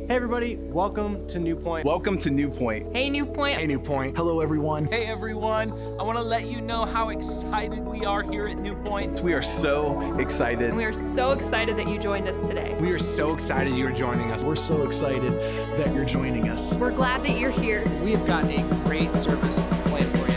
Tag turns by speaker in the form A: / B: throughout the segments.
A: Hey everybody, welcome to NewPointe.
B: Welcome to NewPointe.
C: Hey NewPointe.
D: Hey NewPointe.
E: Hello everyone.
F: Hey everyone. I want to let you know how excited we are here at NewPointe.
B: We are so excited.
C: And we are so excited that you joined us today.
D: We are so excited you're joining us.
E: We're so excited that you're joining us.
C: We're glad that you're here.
A: We have got a great service planned for you.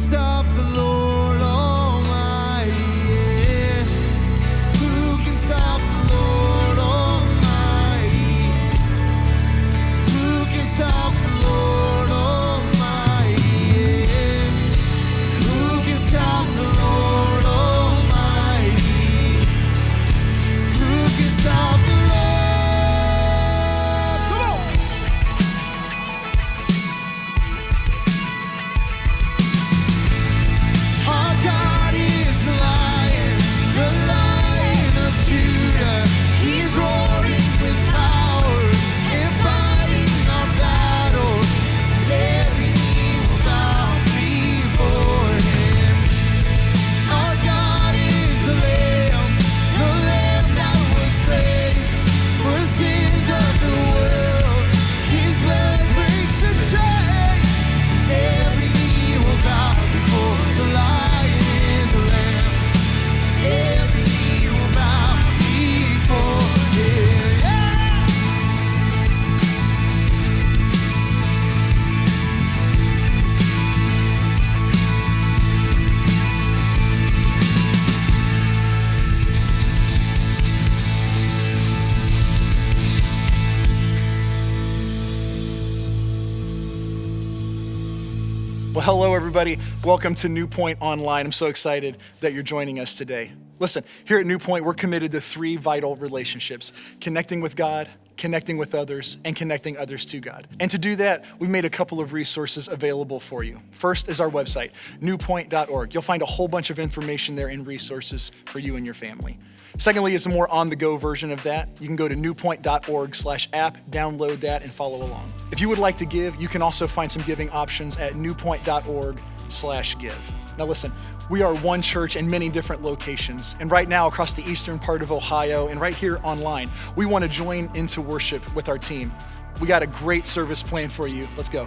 G: Stop the Lord.
E: Well, hello, everybody. Welcome to NewPointe Online. I'm so excited that you're joining us today. Listen, here at NewPointe, we're committed to 3 vital relationships: connecting with God, connecting with others, and connecting others to God. And to do that, we made a couple of resources available for you. First is our website, newpointe.org. You'll find a whole bunch of information there and resources for you and your family. Secondly, is a more on-the-go version of that. You can go to newpointe.org/app, download that, and follow along. If you would like to give, you can also find some giving options at newpointe.org/give. Now listen, we are one church in many different locations, and right now across the eastern part of Ohio and right here online, we want to join into worship with our team. We got a great service planned for you. Let's go.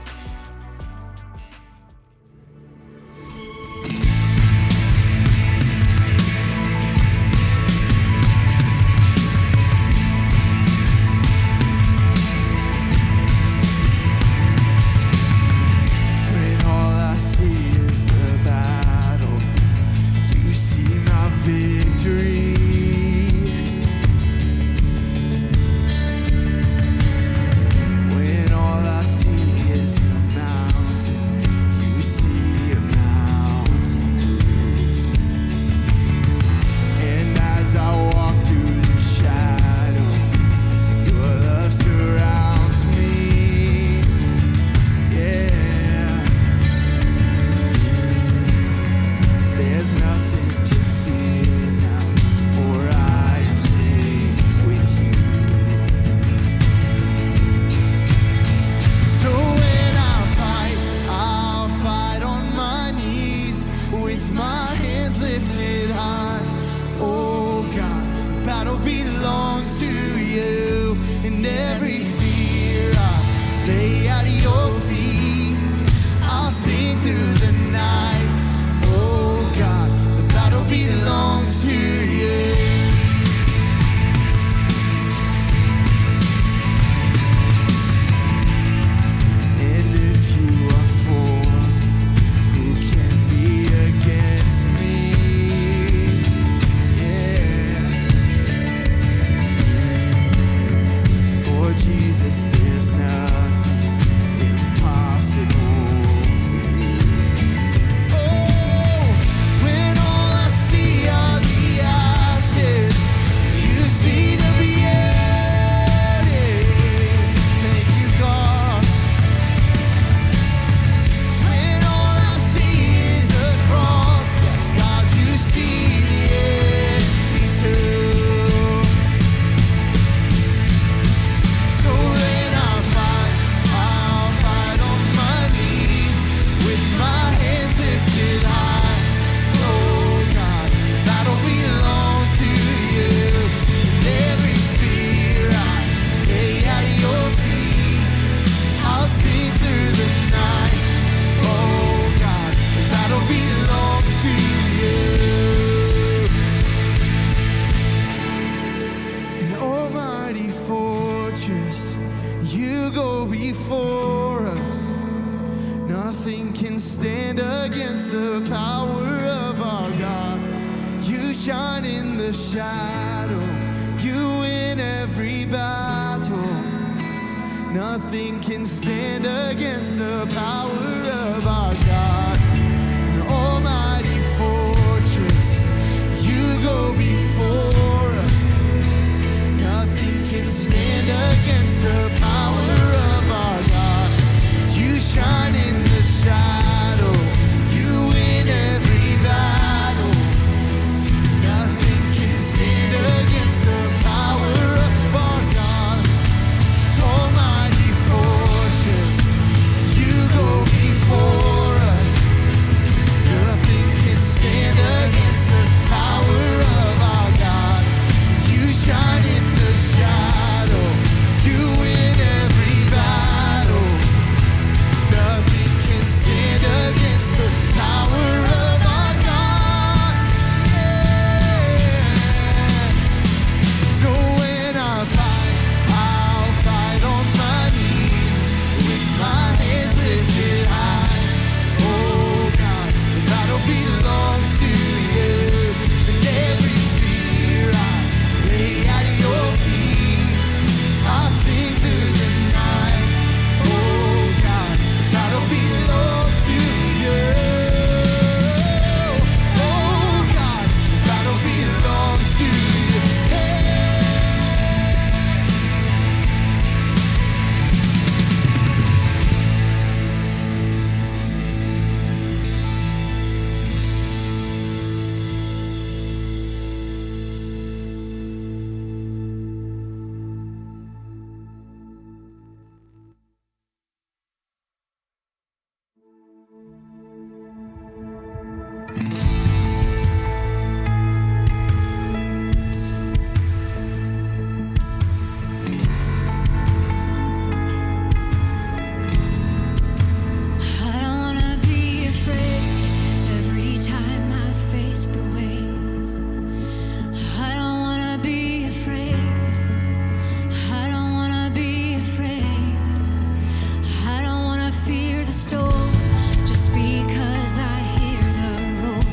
G: Nothing can stand against the power of our God. An almighty fortress, you go before us. Nothing can stand against the power of our God. You shine in the shadow, you win every battle. Nothing can stand against the power of our God. Almighty fortress, you go
H: I don't wanna be afraid every time I face the waves. I don't wanna be afraid. I don't wanna be afraid. I don't wanna fear the storm just because I hear the roar.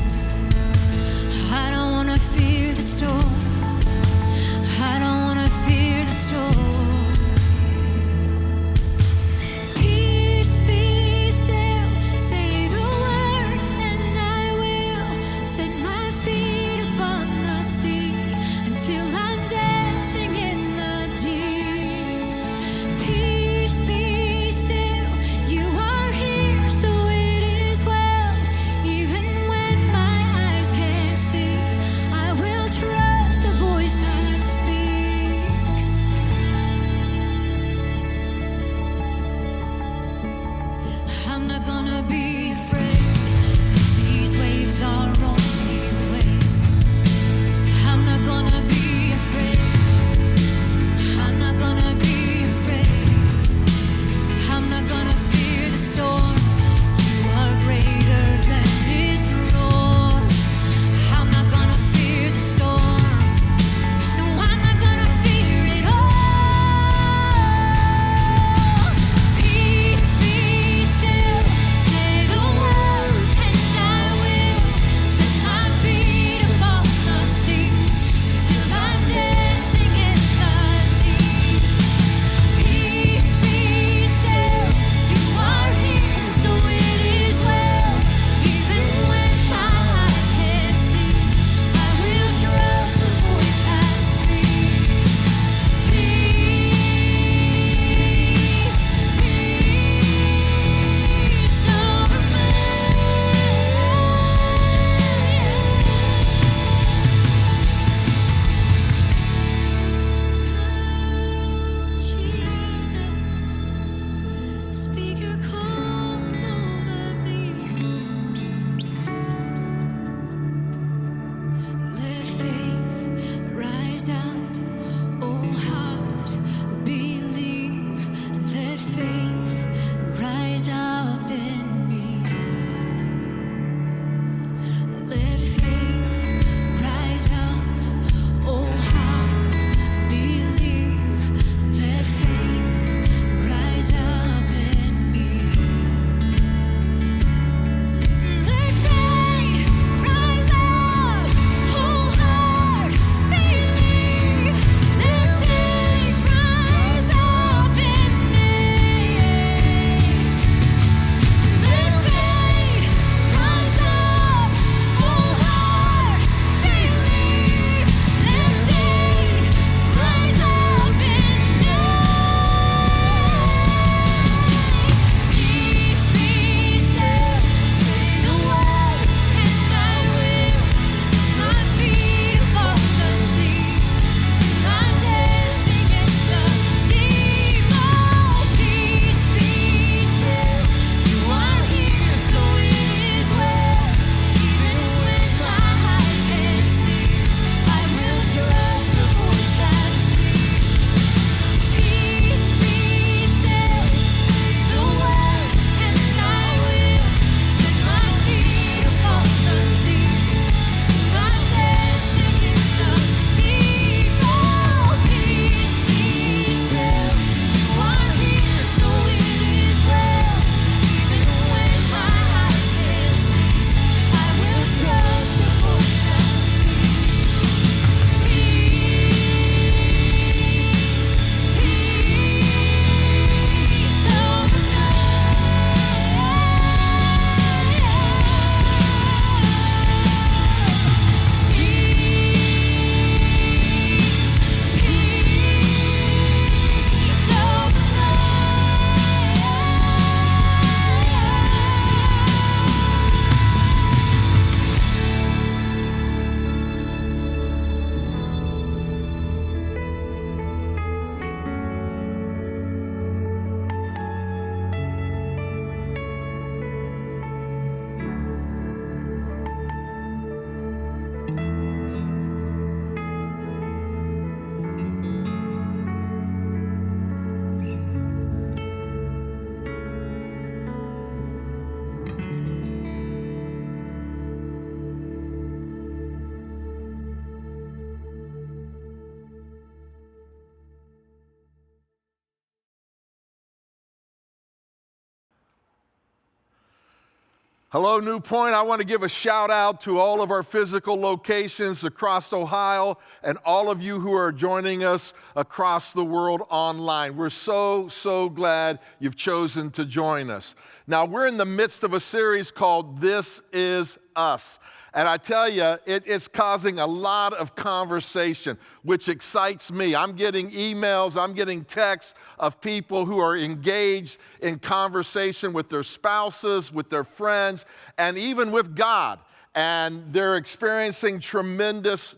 I: Hello, NewPointe. I want to give a shout out to all of our physical locations across Ohio and all of you who are joining us across the world online. We're so glad you've chosen to join us. Now, we're in the midst of a series called This Is Us. And I tell you, it's causing a lot of conversation, which excites me. I'm getting emails, I'm getting texts of people who are engaged in conversation with their spouses, with their friends, and even with God. And they're experiencing tremendous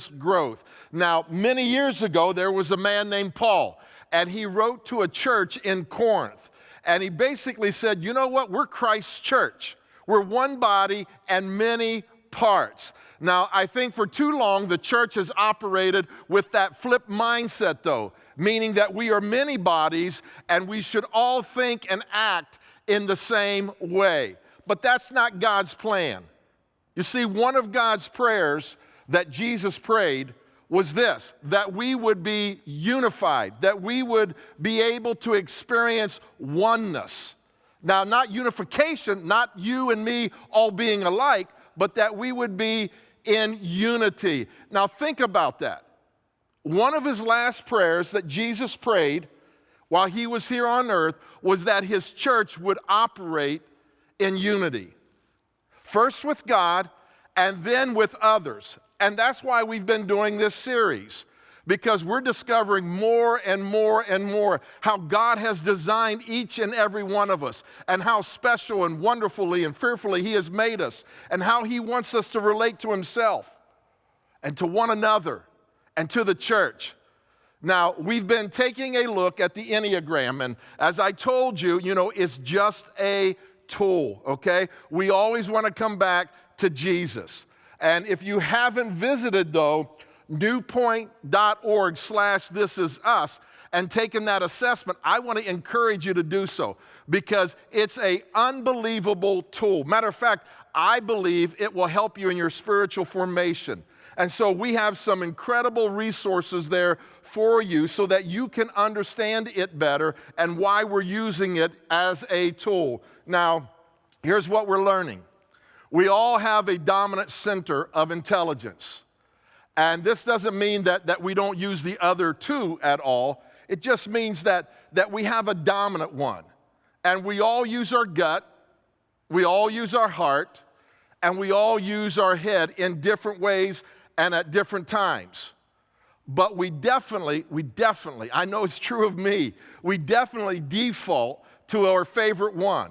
I: growth. Now, many years ago, there was a man named Paul, and he wrote to a church in Corinth. And he basically said, you know what? We're Christ's church. We're one body and many parts. Now, I think for too long, the church has operated with that flip mindset, though, meaning that we are many bodies and we should all think and act in the same way. But that's not God's plan. You see, one of God's prayers that Jesus prayed was this, that we would be unified, that we would be able to experience oneness. Now, not unification, not you and me all being alike, but that we would be in unity. Now, think about that. One of his last prayers that Jesus prayed while he was here on earth was that his church would operate in unity. First with God, and then with others. And that's why we've been doing this series. Because we're discovering more and more how God has designed each and every one of us, and how special and wonderfully and fearfully He has made us, and how He wants us to relate to Himself and to one another and to the church. Now, we've been taking a look at the Enneagram, and as I told you, it's just a tool, okay? We always want to come back to Jesus. And if you haven't visited, though, NewPointe.org/thisIsus and taken that assessment, I want to encourage you to do so because it's an unbelievable tool. Matter of fact, I believe it will help you in your spiritual formation. And so we have some incredible resources there for you so that you can understand it better and why we're using it as a tool. Now, here's what we're learning. We all have a dominant center of intelligence. And this doesn't mean that we don't use the other two at all. It just means that we have a dominant one. And we all use our gut, we all use our heart, and we all use our head in different ways and at different times. But we definitely, I know it's true of me, we definitely default to our favorite one.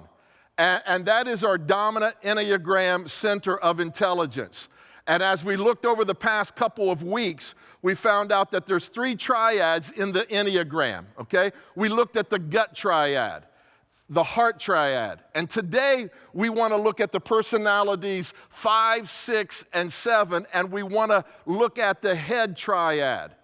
I: And that is our dominant Enneagram center of intelligence. And as we looked over the past couple of weeks, we found out that there's 3 triads in the Enneagram, okay? We looked at the gut triad, the heart triad. And today, we want to look at the personalities 5, 6, and 7, and we want to look at the head triad.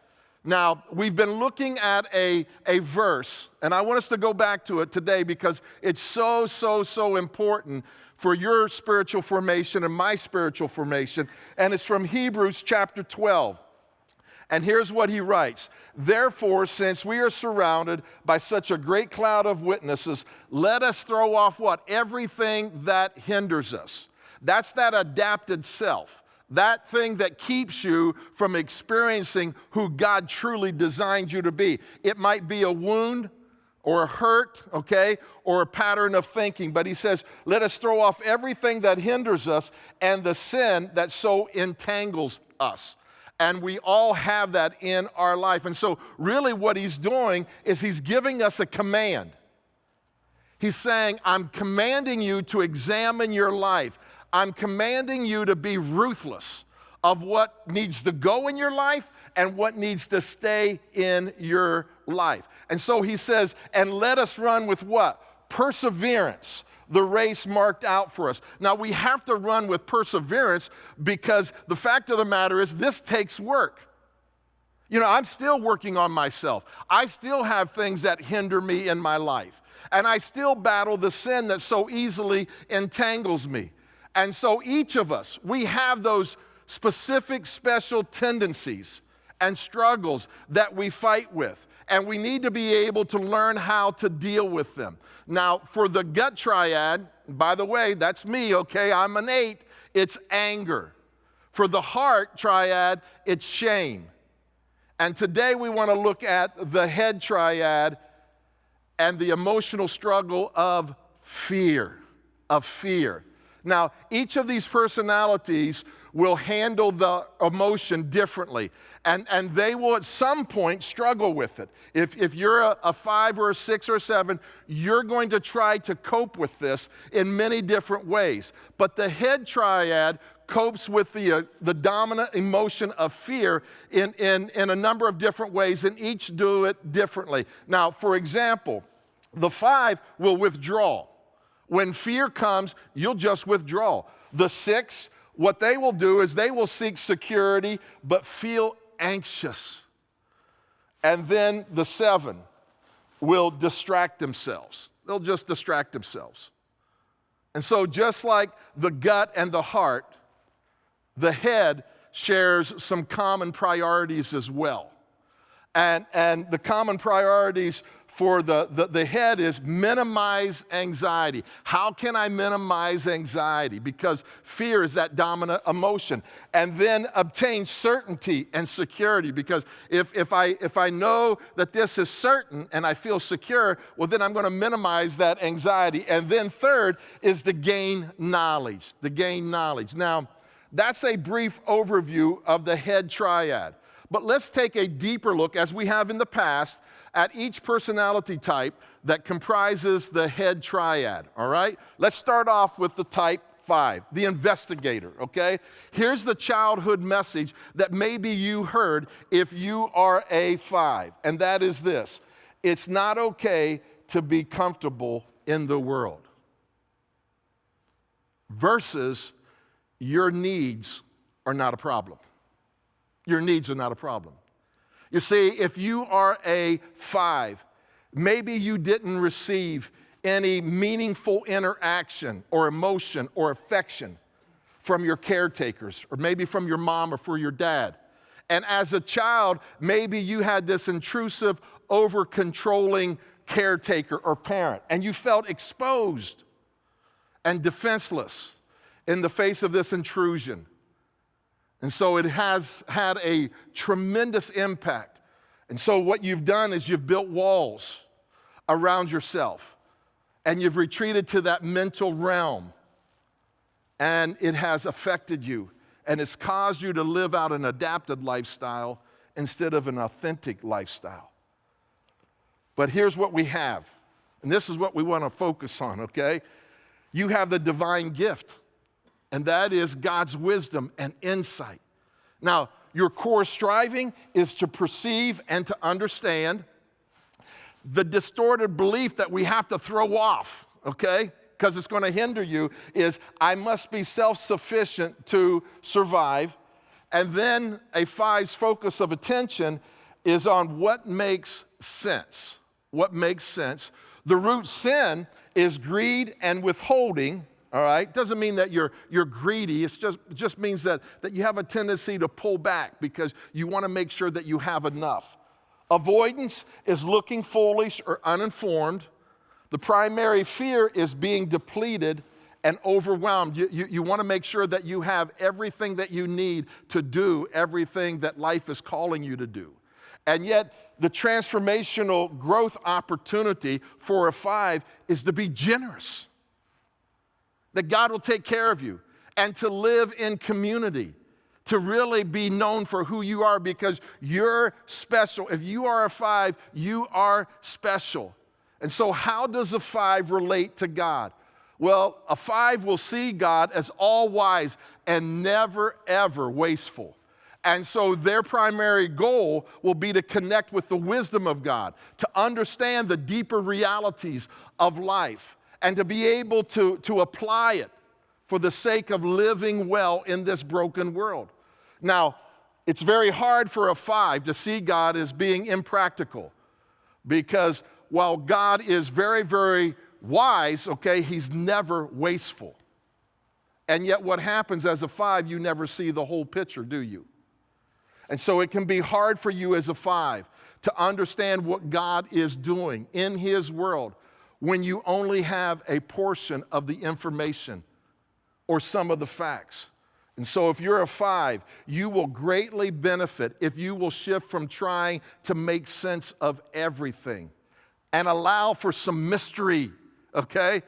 I: Now, we've been looking at a verse, and I want us to go back to it today because it's so important for your spiritual formation and my spiritual formation, and it's from Hebrews chapter 12. And here's what he writes. Therefore, since we are surrounded by such a great cloud of witnesses, let us throw off what? Everything that hinders us. That's that adapted self. That thing that keeps you from experiencing who God truly designed you to be. It might be a wound or a hurt, okay, or a pattern of thinking. But he says, let us throw off everything that hinders us and the sin that so entangles us. And we all have that in our life. And so really what he's doing is he's giving us a command. He's saying, I'm commanding you to examine your life. I'm commanding you to be ruthless of what needs to go in your life and what needs to stay in your life. And so he says, and let us run with what? Perseverance, the race marked out for us. Now, we have to run with perseverance because the fact of the matter is this takes work. I'm still working on myself. I still have things that hinder me in my life. And I still battle the sin that so easily entangles me. And so each of us, we have those specific special tendencies and struggles that we fight with. And we need to be able to learn how to deal with them. Now, for the gut triad, By the way, that's me, okay? I'm an 8. It's anger. For the heart triad, it's shame. And today we want to look at the head triad and the emotional struggle of fear. Now, each of these personalities will handle the emotion differently, and they will at some point struggle with it. If you're a 5 or a 6 or a 7, you're going to try to cope with this in many different ways. But the head triad copes with the dominant emotion of fear in a number of different ways, and each do it differently. Now, for example, the 5 will withdraw. When fear comes, you'll just withdraw. The 6, what they will do is they will seek security but feel anxious. And then the 7 will distract themselves. They'll just distract themselves. And so just like the gut and the heart, the head shares some common priorities as well. And the common priorities for the head is minimize anxiety. How can I minimize anxiety? Because fear is that dominant emotion. And then obtain certainty and security, because if I know that this is certain and I feel secure, well, then I'm going to minimize that anxiety. And then third is to gain knowledge, Now, that's a brief overview of the head triad. But let's take a deeper look, as we have in the past, at each personality type that comprises the head triad, all right? Let's start off with the type 5, the investigator, okay? Here's the childhood message that maybe you heard if you are a 5, and that is this: it's not okay to be comfortable in the world. Versus, your needs are not a problem. Your needs are not a problem. You see, if you are a 5, maybe you didn't receive any meaningful interaction or emotion or affection from your caretakers, or maybe from your mom or for your dad. And as a child, maybe you had this intrusive, over-controlling caretaker or parent, and you felt exposed and defenseless in the face of this intrusion. And so it has had a tremendous impact. And so what you've done is you've built walls around yourself, and you've retreated to that mental realm, and it has affected you, and it's caused you to live out an adapted lifestyle instead of an authentic lifestyle. But here's what we have, and this is what we want to focus on, okay? You have the divine gift, and that is God's wisdom and insight. Now, your core striving is to perceive and to understand the distorted belief that we have to throw off, okay? Because it's going to hinder you, is I must be self-sufficient to survive. And then a 5's focus of attention is on what makes sense. What makes sense. The root sin is greed and withholding. All right? Doesn't mean that you're greedy. It just means that you have a tendency to pull back because you want to make sure that you have enough. Avoidance is looking foolish or uninformed. The primary fear is being depleted and overwhelmed. You want to make sure that you have everything that you need to do everything that life is calling you to do. And yet, the transformational growth opportunity for a 5 is to be generous. That God will take care of you, and to live in community, to really be known for who you are, because you're special. If you are a 5, you are special. And so how does a 5 relate to God? Well, a 5 will see God as all wise and never, ever wasteful. And so their primary goal will be to connect with the wisdom of God, to understand the deeper realities of life, and to be able to apply it for the sake of living well in this broken world. Now, it's very hard for a 5 to see God as being impractical, because while God is very, very wise, okay, he's never wasteful. And yet what happens as a 5, you never see the whole picture, do you? And so it can be hard for you as a 5 to understand what God is doing in his world, when you only have a portion of the information or some of the facts. And so if you're a 5, you will greatly benefit if you will shift from trying to make sense of everything and allow for some mystery, okay,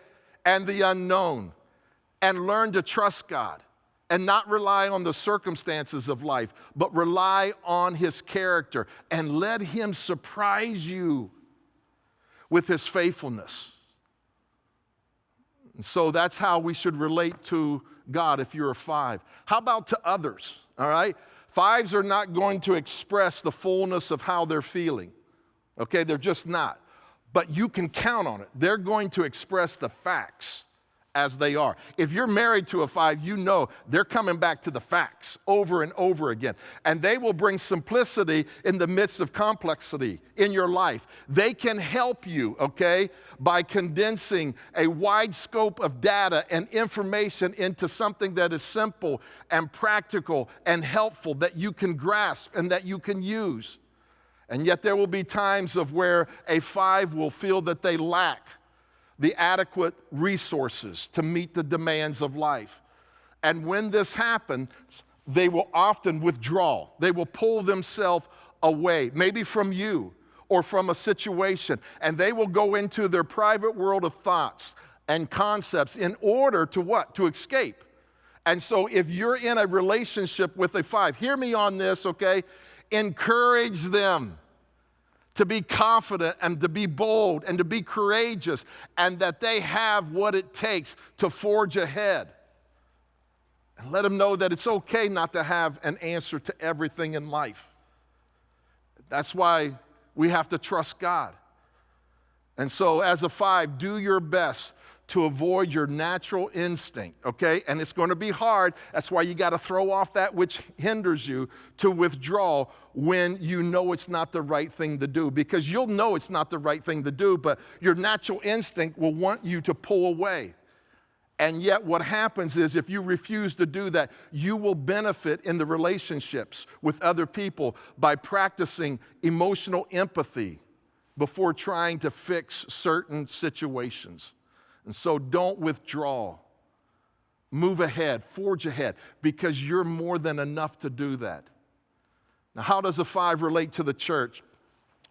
I: and the unknown, and learn to trust God and not rely on the circumstances of life, but rely on His character and let Him surprise you with His faithfulness. And so that's how we should relate to God if you're a 5. How about to others, all right? 5s are not going to express the fullness of how they're feeling, okay? They're just not. But you can count on it. They're going to express the facts as they are. If you're married to a 5, you know they're coming back to the facts over and over again. And they will bring simplicity in the midst of complexity in your life. They can help you, okay, by condensing a wide scope of data and information into something that is simple and practical and helpful that you can grasp and that you can use. And yet there will be times of where a 5 will feel that they lack the adequate resources to meet the demands of life. And when this happens, they will often withdraw. They will pull themselves away, maybe from you or from a situation, and they will go into their private world of thoughts and concepts in order to what? To escape. And so if you're in a relationship with a 5, hear me on this, okay? Encourage them to be confident and to be bold and to be courageous, and that they have what it takes to forge ahead. And let them know that it's okay not to have an answer to everything in life. That's why we have to trust God. And so as a 5, do your best to avoid your natural instinct, okay? And it's going to be hard. That's why you got to throw off that which hinders you to withdraw when you know it's not the right thing to do. Because you'll know it's not the right thing to do, but your natural instinct will want you to pull away. And yet what happens is if you refuse to do that, you will benefit in the relationships with other people by practicing emotional empathy before trying to fix certain situations. And so don't withdraw. Move ahead, forge ahead, because you're more than enough to do that. Now, how does a 5 relate to the church?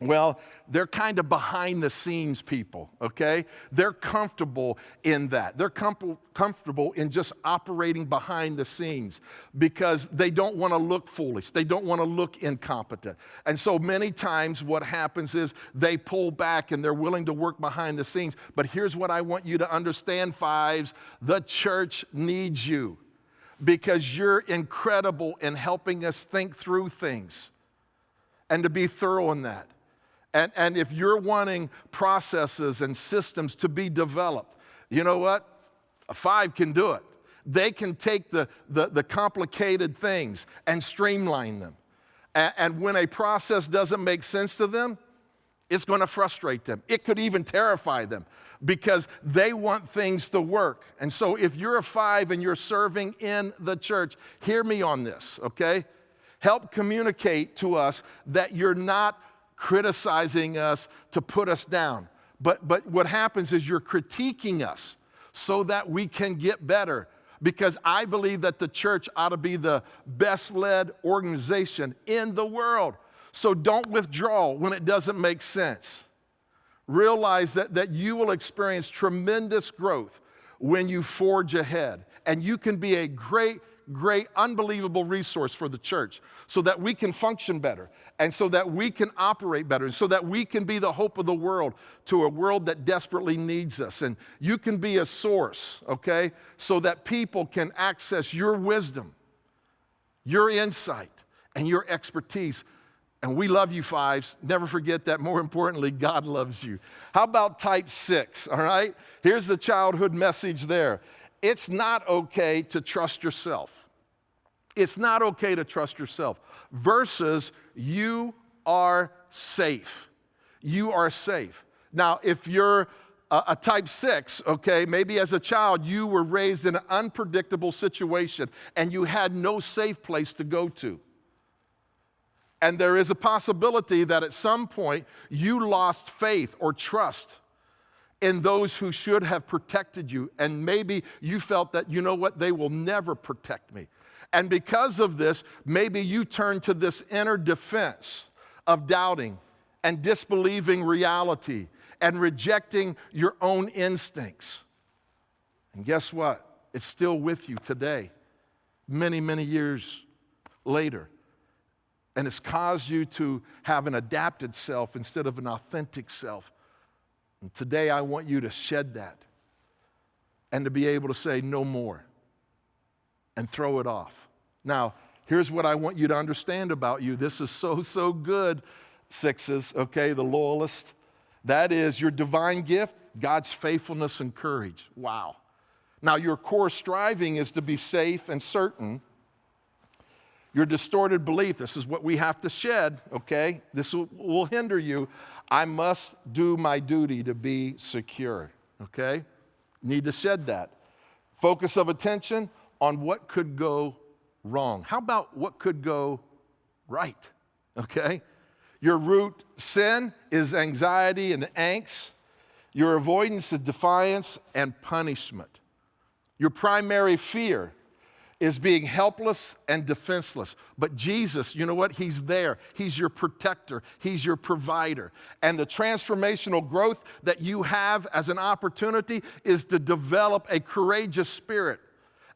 I: Well, they're kind of behind the scenes people, okay? They're comfortable in that. They're comfortable in just operating behind the scenes because they don't want to look foolish. They don't want to look incompetent. And so many times what happens is they pull back and they're willing to work behind the scenes. But here's what I want you to understand, 5s. The church needs you because you're incredible in helping us think through things and to be thorough in that. And if you're wanting processes and systems to be developed, you know what? A 5 can do it. They can take the complicated things and streamline them. And when a process doesn't make sense to them, it's going to frustrate them. It could even terrify them because they want things to work. And so if you're a 5 and you're serving in the church, hear me on this, okay? Help communicate to us that you're not criticizing us to put us down. But what happens is you're critiquing us so that we can get better. Because I believe that the church ought to be the best-led organization in the world. So don't withdraw when it doesn't make sense. Realize that you will experience tremendous growth when you forge ahead. And you can be a great, unbelievable resource for the church so that we can function better and so that we can operate better and so that we can be the hope of the world to a world that desperately needs us. And you can be a source, okay, so that people can access your wisdom, your insight, and your expertise. And we love you, 5s. Never forget that. More importantly, God loves you. How about type 6, all right? Here's the childhood message there. It's not okay to trust yourself. It's not okay to trust yourself. Versus you are safe. You are safe. Now, if you're a type 6, okay, maybe as a child you were raised in an unpredictable situation and you had no safe place to go to. And there is a possibility that at some point you lost faith or trust in those who should have protected you. And maybe you felt that, you know what, they will never protect me. And because of this, maybe you turn to this inner defense of doubting and disbelieving reality and rejecting your own instincts. And guess what? It's still with you today, many, many years later. And it's caused you to have an adapted self instead of an authentic self. And today I want you to shed that and to be able to say no more and throw it off. Now, here's what I want you to understand about you. This is so good, sixes, okay, the loyalist. That is your divine gift, God's faithfulness and courage. Wow. Now, your core striving is to be safe and certain. Your distorted belief, this is what we have to shed, okay? This will hinder you. I must do my duty to be secure, okay? Need to shed that. Focus of attention on what could go wrong. How about what could go right, okay? Your root sin is anxiety and angst. Your avoidance is defiance and punishment. Your primary fear is being helpless and defenseless. But Jesus, you know what? He's there. He's your protector. He's your provider. And the transformational growth that you have as an opportunity is to develop a courageous spirit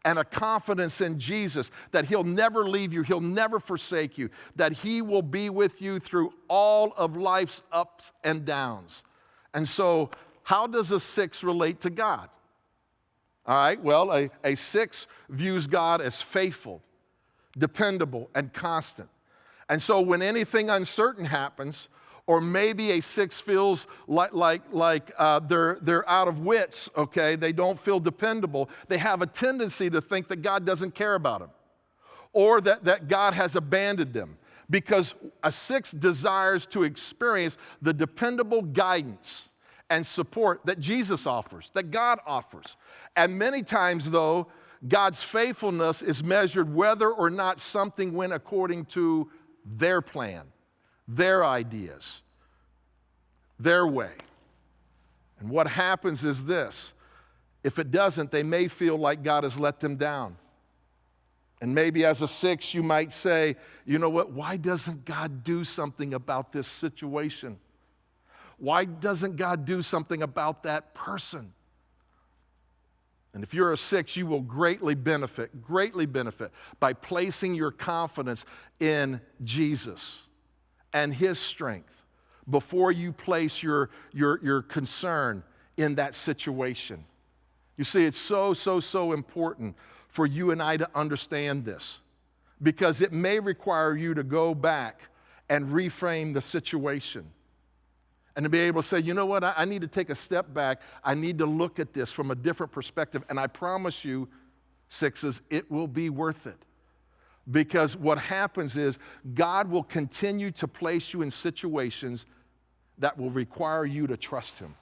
I: and a confidence in Jesus that He'll never leave you, He'll never forsake you, that He will be with you through all of life's ups and downs. And so, how does a 6 relate to God? All right, well, a 6 views God as faithful, dependable, and constant. And so when anything uncertain happens, or maybe a 6 feels like they're out of wits, okay, they don't feel dependable, they have a tendency to think that God doesn't care about them, or that God has abandoned them, because a 6 desires to experience the dependable guidance and support that Jesus offers, that God offers. And many times, though, God's faithfulness is measured whether or not something went according to their plan, their ideas, their way. And what happens is this: if it doesn't, they may feel like God has let them down. And maybe as a 6, you might say, you know what, why doesn't God do something about this situation? Why doesn't God do something about that person? And if you're a 6, you will greatly benefit by placing your confidence in Jesus and His strength before you place your concern in that situation. You see, it's so important for you and I to understand this, because it may require you to go back and reframe the situation. And to be able to say, you know what, I need to take a step back. I need to look at this from a different perspective. And I promise you, 6s, it will be worth it. Because what happens is God will continue to place you in situations that will require you to trust Him.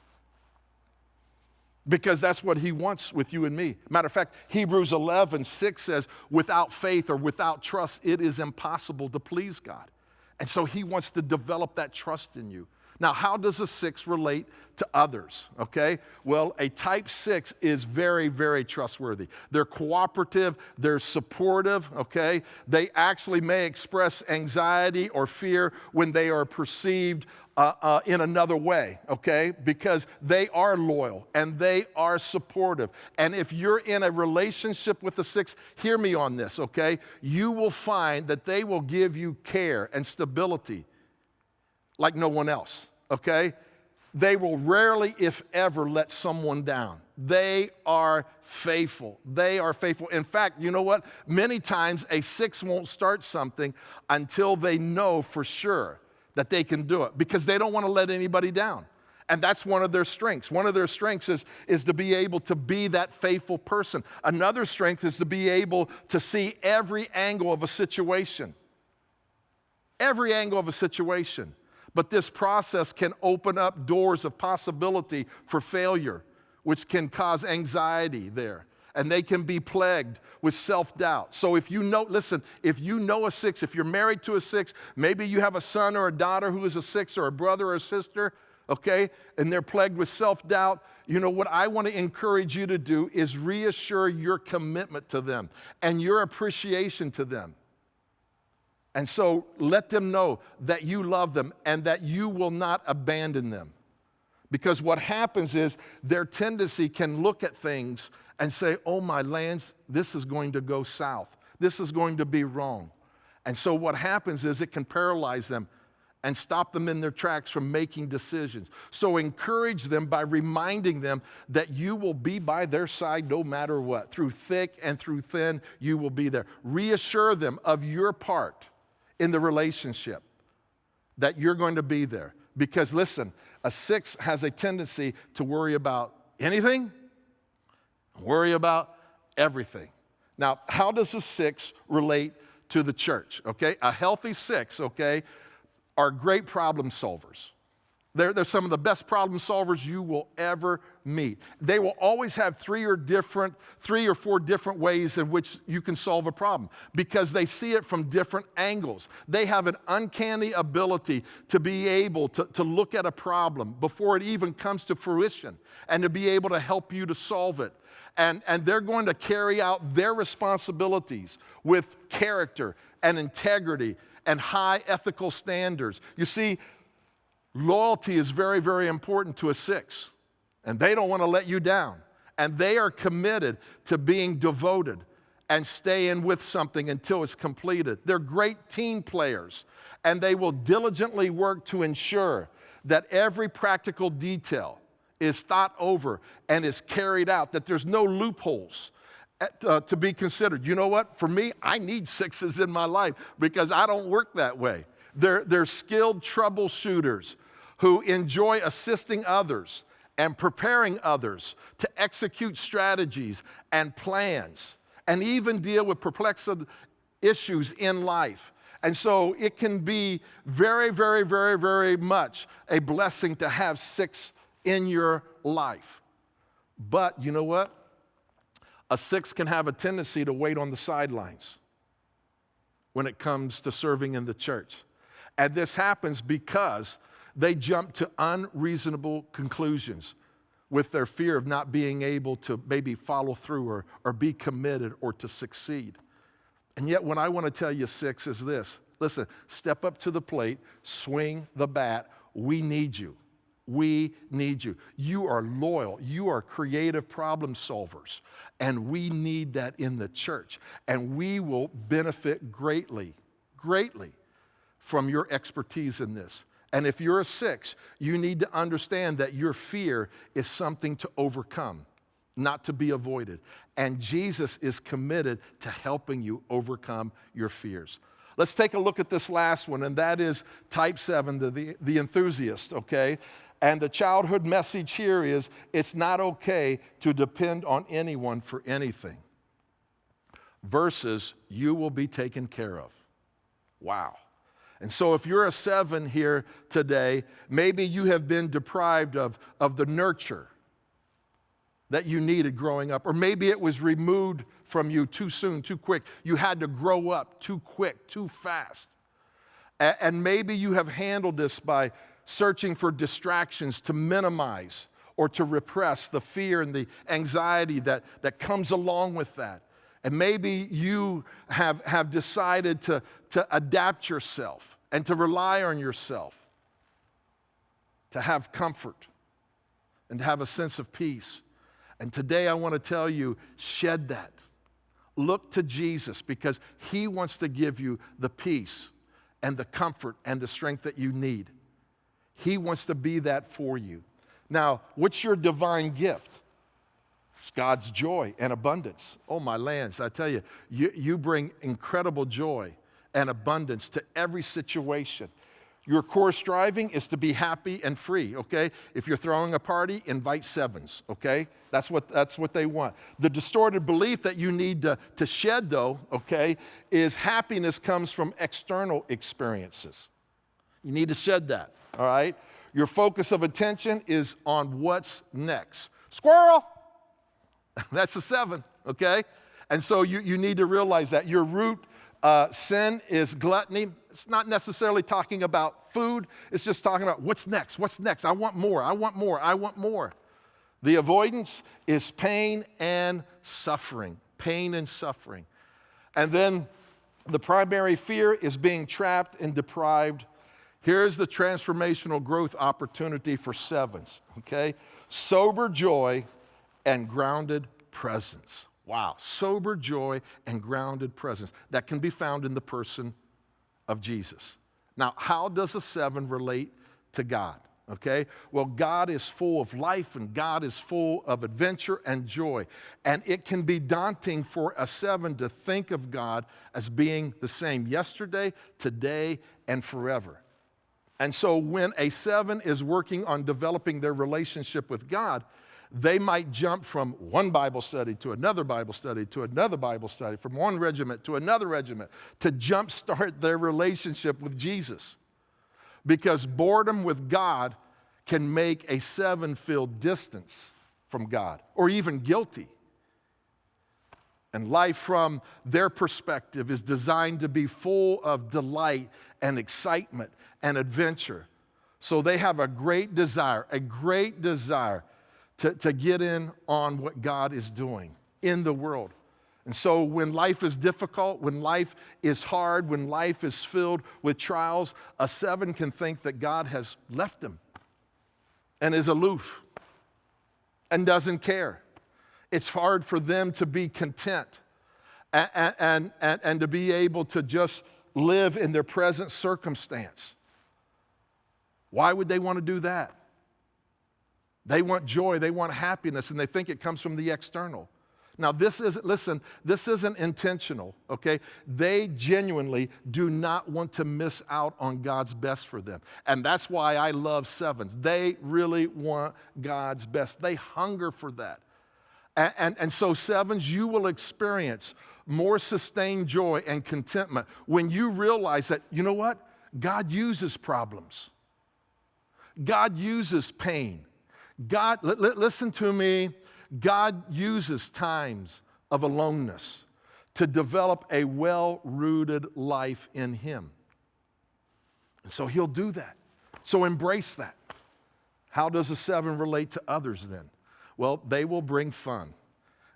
I: Because that's what He wants with you and me. Matter of fact, Hebrews 11:6 says, without faith or without trust, it is impossible to please God. And so He wants to develop that trust in you. Now, how does a 6 relate to others, okay? Well, a type 6 is very trustworthy. They're cooperative, they're supportive, okay? They actually may express anxiety or fear when they are perceived in another way, okay? Because they are loyal and they are supportive. And if you're in a relationship with a 6, hear me on this, okay? You will find that they will give you care and stability like no one else, okay? They will rarely, if ever, let someone down. They are faithful. They are faithful. In fact, you know what? Many times a 6 won't start something until they know for sure that they can do it, because they don't want to let anybody down. And that's one of their strengths. One of their strengths is to be able to be that faithful person. Another strength is to be able to see every angle of a situation. Every angle of a situation. But this process can open up doors of possibility for failure, which can cause anxiety there. And they can be plagued with self-doubt. So if you know, listen, if you know a 6, if you're married to a 6, maybe you have a son or a daughter who is a 6, or a brother or a sister, okay? And they're plagued with self-doubt. You know, what I want to encourage you to do is reassure your commitment to them and your appreciation to them. And so let them know that you love them and that you will not abandon them. Because what happens is their tendency can look at things and say, oh my lands, this is going to go south. This is going to be wrong. And so what happens is it can paralyze them and stop them in their tracks from making decisions. So encourage them by reminding them that you will be by their side no matter what. Through thick and through thin, you will be there. Reassure them of your part in the relationship, that you're going to be there. Because listen, a 6 has a tendency to worry about anything, worry about everything. Now, how does a 6 relate to the church? Okay, a healthy 6, okay, are great problem solvers. They're some of the best problem solvers you will ever meet. They will always have 3 or 4 different ways in which you can solve a problem because they see it from different angles. They have an uncanny ability to be able to look at a problem before it even comes to fruition and to be able to help you to solve it. And they're going to carry out their responsibilities with character and integrity and high ethical standards. You see, loyalty is very, very important to a 6, and they don't want to let you down. And they are committed to being devoted and staying with something until it's completed. They're great team players, and they will diligently work to ensure that every practical detail is thought over and is carried out, that there's no loopholes to be considered. You know what? For me, I need 6s in my life because I don't work that way. They're skilled troubleshooters who enjoy assisting others and preparing others to execute strategies and plans and even deal with perplexing issues in life. And so it can be very, very, very, very much a blessing to have 6 in your life. But you know what? A 6 can have a tendency to wait on the sidelines when it comes to serving in the church. And this happens because they jump to unreasonable conclusions with their fear of not being able to maybe follow through or be committed or to succeed. And yet what I want to tell you, 6, is this. Listen, step up to the plate, swing the bat. We need you. We need you. You are loyal. You are creative problem solvers. And we need that in the church. And we will benefit greatly, greatly from your expertise in this. And if you're a 6, you need to understand that your fear is something to overcome, not to be avoided. And Jesus is committed to helping you overcome your fears. Let's take a look at this last one, and that is type 7, the enthusiast, okay? And the childhood message here is it's not okay to depend on anyone for anything versus you will be taken care of. Wow. And so if you're a 7 here today, maybe you have been deprived of the nurture that you needed growing up, or maybe it was removed from you too soon, too quick. You had to grow up too quick, too fast. And maybe you have handled this by searching for distractions to minimize or to repress the fear and the anxiety that comes along with that. And maybe you have decided to adapt yourself and to rely on yourself, to have comfort and to have a sense of peace. And today I want to tell you, shed that. Look to Jesus because he wants to give you the peace and the comfort and the strength that you need. He wants to be that for you. Now, what's your divine gift? It's God's joy and abundance. Oh, my lands, I tell you, you bring incredible joy and abundance to every situation. Your core striving is to be happy and free, okay? If you're throwing a party, invite 7s, okay? That's what they want. The distorted belief that you need to shed, though, okay, is happiness comes from external experiences. You need to shed that, all right? Your focus of attention is on what's next. Squirrel! That's a 7, okay? And so you need to realize that your root Sin is gluttony. It's not necessarily talking about food. It's just talking about what's next, what's next. I want more, I want more, I want more. The avoidance is pain and suffering, pain and suffering. And then the primary fear is being trapped and deprived. Here's the transformational growth opportunity for sevens, okay? Sober joy and grounded presence. Wow, sober joy and grounded presence. That can be found in the person of Jesus. Now, how does a 7 relate to God? Okay, well, God is full of life and God is full of adventure and joy. And it can be daunting for a 7 to think of God as being the same yesterday, today, and forever. And so when a 7 is working on developing their relationship with God, they might jump from one Bible study to another Bible study to another Bible study, from one regiment to another regiment, to jumpstart their relationship with Jesus. Because boredom with God can make a 7 feel distance from God or even guilty. And life from their perspective is designed to be full of delight and excitement and adventure. So they have a great desire to get in on what God is doing in the world. And so when life is difficult, when life is hard, when life is filled with trials, a 7 can think that God has left them and is aloof and doesn't care. It's hard for them to be content and to be able to just live in their present circumstance. Why would they want to do that? They want joy, they want happiness, and they think it comes from the external. Now, this isn't intentional, okay? They genuinely do not want to miss out on God's best for them. And that's why I love 7s. They really want God's best. They hunger for that. And so 7s, you will experience more sustained joy and contentment when you realize that, you know what? God uses problems. God uses pain. God, listen to me, God uses times of aloneness to develop a well-rooted life in Him. And so He'll do that. So embrace that. How does a 7 relate to others then? Well, they will bring fun.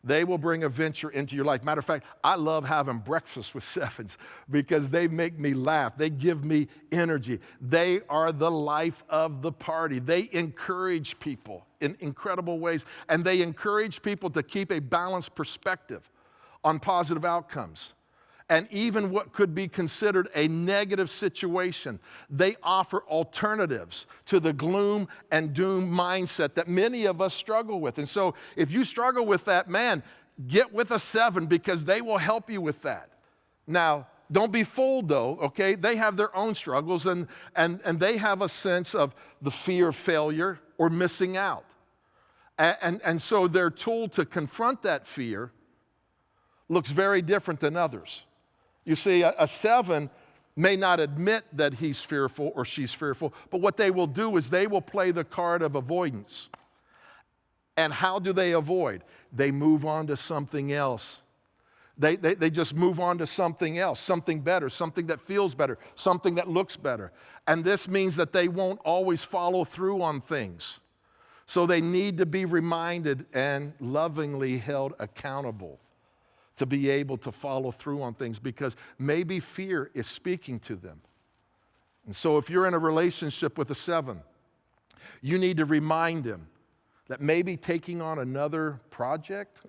I: They will bring adventure into your life. Matter of fact, I love having breakfast with 7s because they make me laugh. They give me energy. They are the life of the party. They encourage people in incredible ways, and they encourage people to keep a balanced perspective on positive outcomes. And even what could be considered a negative situation, they offer alternatives to the gloom and doom mindset that many of us struggle with. And so if you struggle with that, man, get with a 7 because they will help you with that. Now, don't be fooled though, okay? They have their own struggles and they have a sense of the fear of failure or missing out. And so their tool to confront that fear looks very different than others. You see, a 7 may not admit that he's fearful or she's fearful, but what they will do is they will play the card of avoidance. And how do they avoid? They move on to something else. They just move on to something else, something better, something that feels better, something that looks better. And this means that they won't always follow through on things. So they need to be reminded and lovingly held accountable to be able to follow through on things because maybe fear is speaking to them. And so if you're in a relationship with a 7, you need to remind him that maybe taking on another project,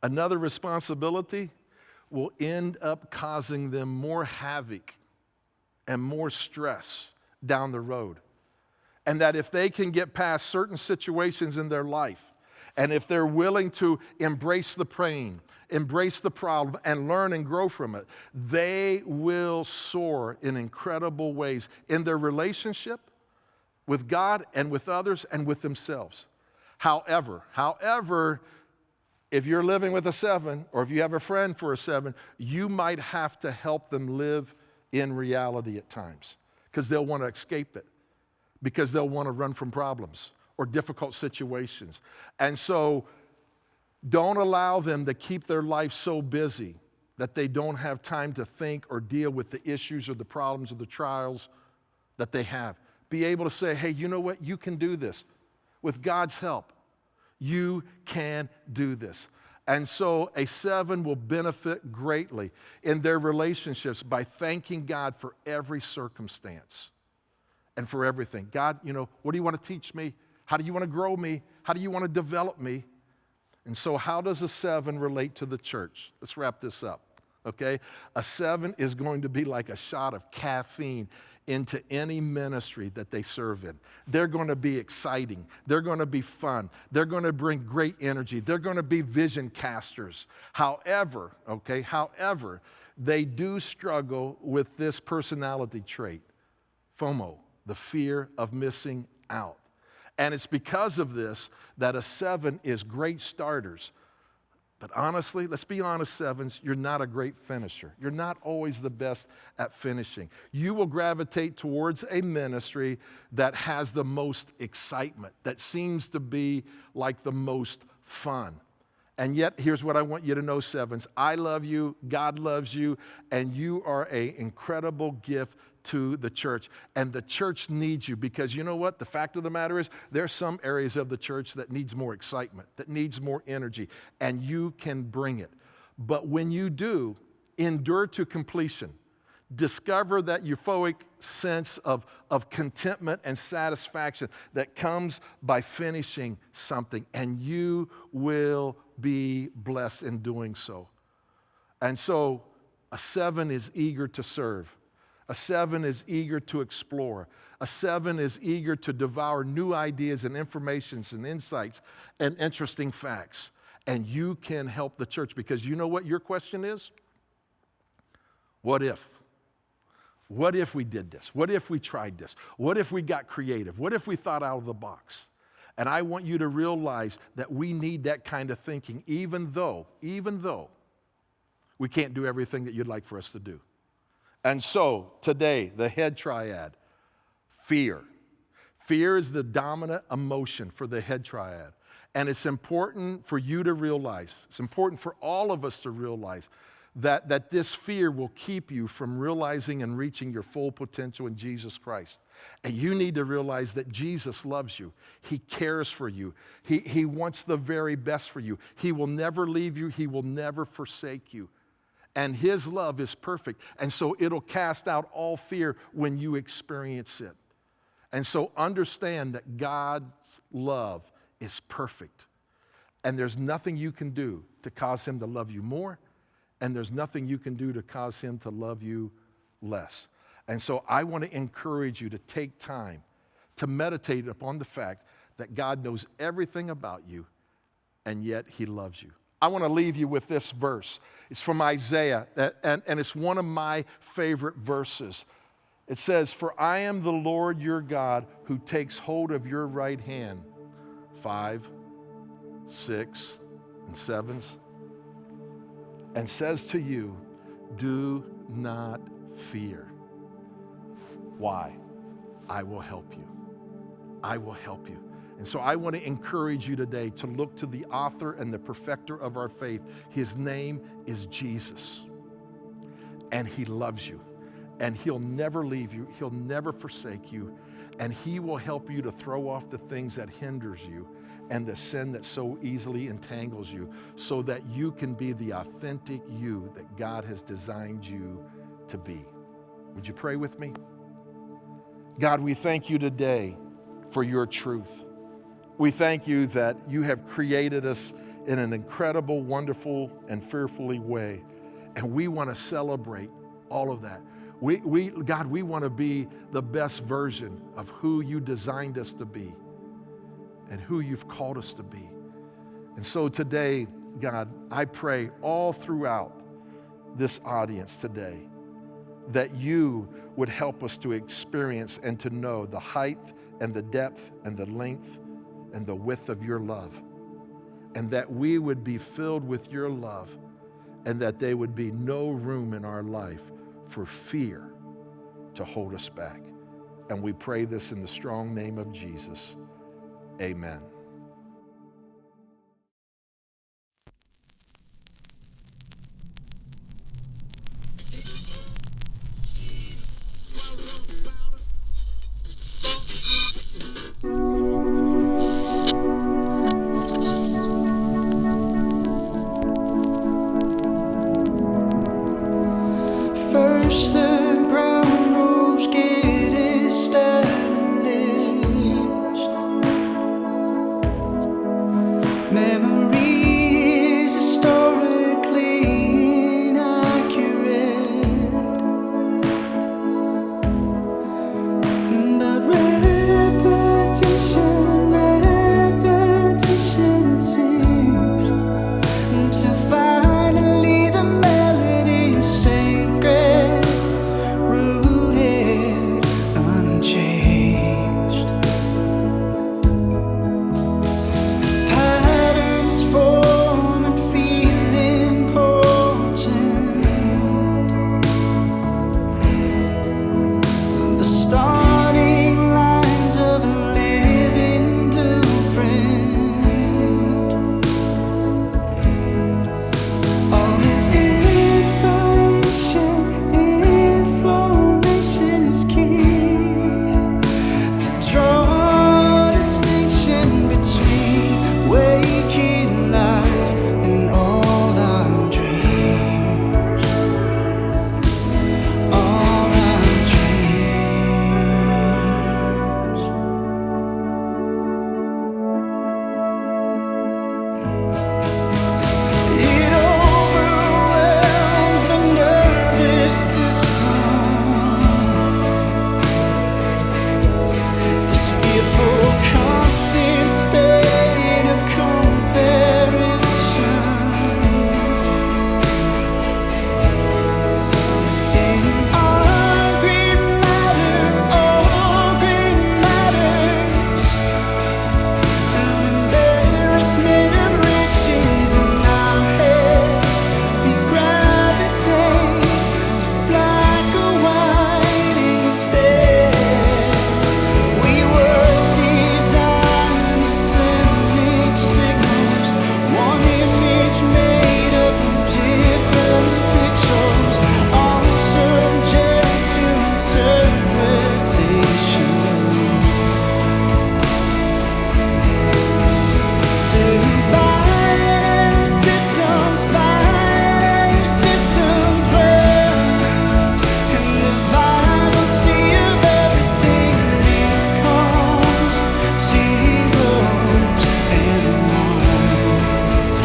I: another responsibility, will end up causing them more havoc and more stress down the road. And that if they can get past certain situations in their life, and if they're willing to embrace the pain, embrace the problem, and learn and grow from it, they will soar in incredible ways in their relationship with God and with others and with themselves. However, if you're living with a 7, or if you have a friend for a 7, you might have to help them live in reality at times because they'll want to escape it, because they'll want to run from problems or difficult situations. And so don't allow them to keep their life so busy that they don't have time to think or deal with the issues or the problems or the trials that they have. Be able to say, hey, you know what? You can do this. With God's help, you can do this. And so a 7 will benefit greatly in their relationships by thanking God for every circumstance and for everything. God, what do you want to teach me? How do you want to grow me? How do you want to develop me? And so how does a 7 relate to the church? Let's wrap this up, okay? A 7 is going to be like a shot of caffeine into any ministry that they serve in. They're going to be exciting. They're going to be fun. They're going to bring great energy. They're going to be vision casters. However, they do struggle with this personality trait, FOMO, the fear of missing out. And it's because of this that a 7 is great starters. But honestly, let's be honest, 7s, you're not a great finisher. You're not always the best at finishing. You will gravitate towards a ministry that has the most excitement, that seems to be like the most fun. And yet, here's what I want you to know, 7s. I love you, God loves you, and you are an incredible gift to the church. And the church needs you because you know what? The fact of the matter is there are some areas of the church that needs more excitement, that needs more energy, and you can bring it. But when you do, endure to completion. Discover that euphoric sense of contentment and satisfaction that comes by finishing something, and you will be blessed in doing so. And so a 7 is eager to serve. A 7 is eager to explore. A 7 is eager to devour new ideas and informations and insights and interesting facts. And you can help the church because you know what your question is? What if? What if we did this? What if we tried this? What if we got creative? What if we thought out of the box? And I want you to realize that we need that kind of thinking even though we can't do everything that you'd like for us to do. And so today, the Head Triad, fear. Fear is the dominant emotion for the Head Triad. And it's important for you to realize, it's important for all of us to realize that this fear will keep you from realizing and reaching your full potential in Jesus Christ. And you need to realize that Jesus loves you. He cares for you. He wants the very best for you. He will never leave you. He will never forsake you. And His love is perfect. And so it'll cast out all fear when you experience it. And so understand that God's love is perfect. And there's nothing you can do to cause Him to love you more. And there's nothing you can do to cause Him to love you less. And so I want to encourage you to take time to meditate upon the fact that God knows everything about you, and yet He loves you. I want to leave you with this verse. It's from Isaiah, and it's one of my favorite verses. It says, "For I am the Lord your God who takes hold of your right hand." 5, 6, and 7s. And says to you, do not fear. Why? I will help you. I will help you. And so I want to encourage you today to look to the author and the perfecter of our faith. His name is Jesus. And He loves you. And He'll never leave you. He'll never forsake you. And He will help you to throw off the things that hinders you and the sin that so easily entangles you so that you can be the authentic you that God has designed you to be. Would you pray with me? God, we thank you today for your truth. We thank you that you have created us in an incredible, wonderful, and fearfully way. And we want to celebrate all of that. God, we want to be the best version of who you designed us to be and who you've called us to be. And so today, God, I pray all throughout this audience today that you would help us to experience and to know the height and the depth and the length and the width of your love, and that we would be filled with your love, and that there would be no room in our life for fear to hold us back. And we pray this in the strong name of Jesus. Amen.
G: first the ground rules get established. Memories historically inaccurate, but repetition seems to finally the melody is sacred, rooted, unchanged. Patterns form and feel important. The starting lines of a living blueprint. All this information is key to draw a distinction between waking life and all our dreams. All our dreams. It overwhelms the nervous system. This fearful constant state of comparison. In all great matter, all great matters. An embarrassment of riches in our heads. We gravitate to black or white instead. We were designed to send mixed signals, one image made up in different pixels, all subject to interpretation. To binary systems run, and the vibrancy of everything becomes zeros and ones.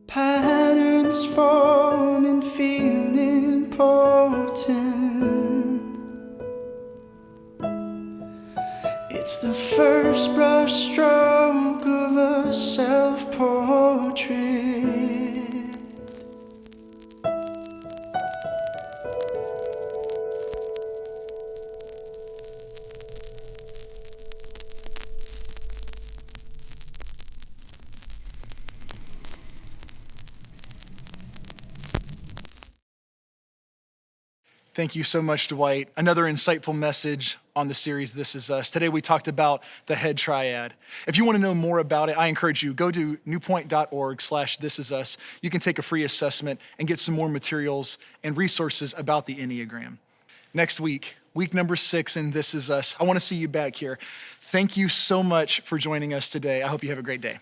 G: Patterns form and feel important. It's the first brush stroke of a self-portrait.
E: Thank you so much, Dwight. Another insightful message on the series, This Is Us. Today we talked about the Head Triad. If you want to know more about it, I encourage you, go to newpointe.org/thisisus. You can take a free assessment and get some more materials and resources about the Enneagram. Next week, week number 6 in This Is Us. I want to see you back here. Thank you so much for joining us today. I hope you have a great day.